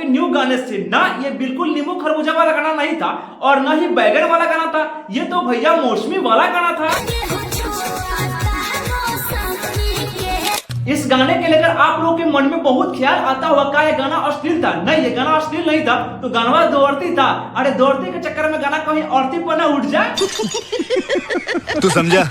के न्यू गाने से। ना ये बिल्कुल नींबू खरबूजा वाला गाना नहीं था और ना ही बैगन वाला गाना था, ये तो भैया मौसमी वाला गाना था। इस गाने के लेकर आप लोगों के मन में बहुत ख्याल आता होगा क्या ये गाना अश्लील था। नहीं, ये गाना अश्लील नहीं था, तो गाना दौड़ती था। अरे दौड़ती के चक्कर में गाना कहीं औरती पर ना उठ जाए। तू समझा?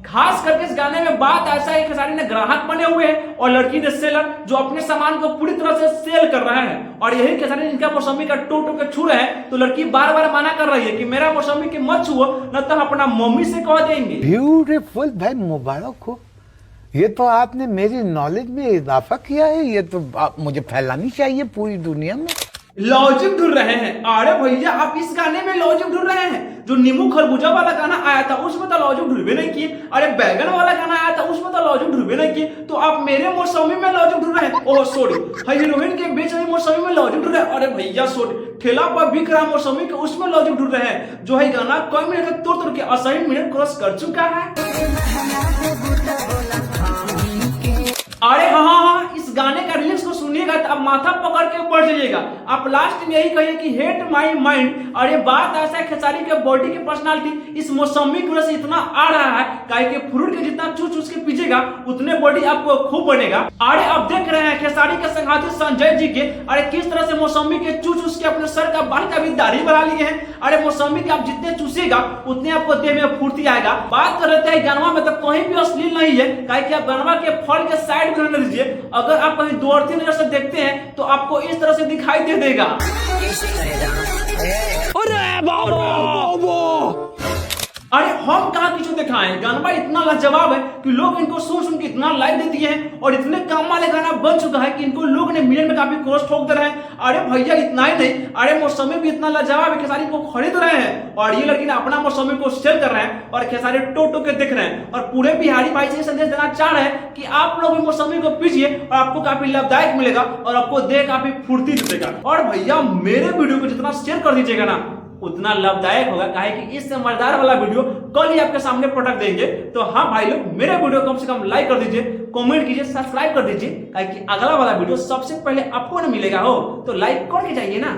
खास करके इस गाने में बात ऐसा है, खेसारी ने ग्राहक बने हुए हैं और लड़की ने सेलर, जो अपने सामान को पूरी तरह से सेल कर रहे हैं। और यही खेसारी इनका मौसमी का टो के छू रहे हैं, तो लड़की बार बार मना कर रही है कि मेरा मौसमी के मत छुओ, न तो अपना मम्मी से कह देंगे। ब्यूटीफुल भाई, मुबारक हो, ये तो आपने मेरी नॉलेज में इजाफा किया है। ये तो मुझे फैलानी चाहिए पूरी दुनिया में। लॉजिक ढूंढ रहे हैं? अरे भैया आप इस गाने में लॉजिक ढूंढ रहे हैं। जो नींबू खरबूजा वाला गाना आया था उसमें तो लॉजिक ढूंढे नहीं किए। अरे बैगन वाला गाना आया था उसमें तो लॉजिक ढूंढे नहीं किए, तो आप मेरे मौसमी में लॉजिक ढूंढ रहे हैं। ओह सॉरी, हीरोइन के बीच में मौसमी में लॉजिक ढूंढ रहे हैं। अरे भैया सॉरी, ठेला पर बिक रहा मौसमी के उसमें लॉजिक ढूंढ रहे हैं। जो है गाना कई मिनट तोड़ के 80 मिनट क्रॉस कर चुका है। अरे हाँ, इस गाने का रिलीज को सुनिएगा तो आप माथा पकड़ के बढ़ जाइएगा। आप लास्ट में यही कहिए कि हेट माय माइंड। अरे बात ऐसा है, खेसारी के बॉडी की पर्सनालिटी इस मौसमी की वजह से इतना आ रहा है, काहे कि फ्रूट के जितना चूस के पीछेगा उतने बॉडी आपको खूब बनेगा। अरे आप देख रहे हैं खेसारी के संघाती संजय जी के, अरे किस तरह से मौसमी के चूस के अपने सर का बाल का भी दाढ़ी बना लिए हैं। अरे मौसमी के आप जितने चूसेगा उतने आपको देह में फुर्ती आएगा। बात कर रहे थे गानवा में, तो कहीं भी अश्लील नहीं है, काहे कि आप गानवा के फल के साइड में लीजिए, अगर आप कहीं दौड़ती नजर से देखते हैं तो आपको इस तरह से दिखाई दे देगा। अरे हम कहा किसी दिखाएं, गाना इतना लाजवाब है कि लोग इनको सुन के इतना लाइक दे दिए हैं और इतने काम वाले गाना बन चुका है कि इनको लोग ने मिलियन में काफी क्रॉस ठोक दे रहे हैं। अरे भैया इतना ही नहीं, अरे मौसमी भी इतना लाजवाब है, खेसारी को खरीद रहे हैं और ये लड़की ने अपना मौसमी को सेल कर रहे हैं और खेसारी टो के देख रहे हैं। और पूरे बिहारी भाई से संदेश देना चाह रहे हैं कि आप लोग भी मौसमी को पीछिए और आपको काफी लाभदायक मिलेगा और आपको देह काफी फुर्ती देगा। और भैया मेरे वीडियो को जितना शेयर कर दीजिएगा ना उतना लाभदायक होगा, काहे कि इससे मजेदार वाला वीडियो कल ही आपके सामने प्रोडक्ट देंगे। तो हाँ भाई लोग, मेरे वीडियो कम से कम लाइक कर दीजिए, कमेंट कीजिए, सब्सक्राइब कर दीजिए, काहे कि अगला वाला वीडियो सबसे पहले आपको ना मिलेगा हो, तो लाइक करके जाइए ना।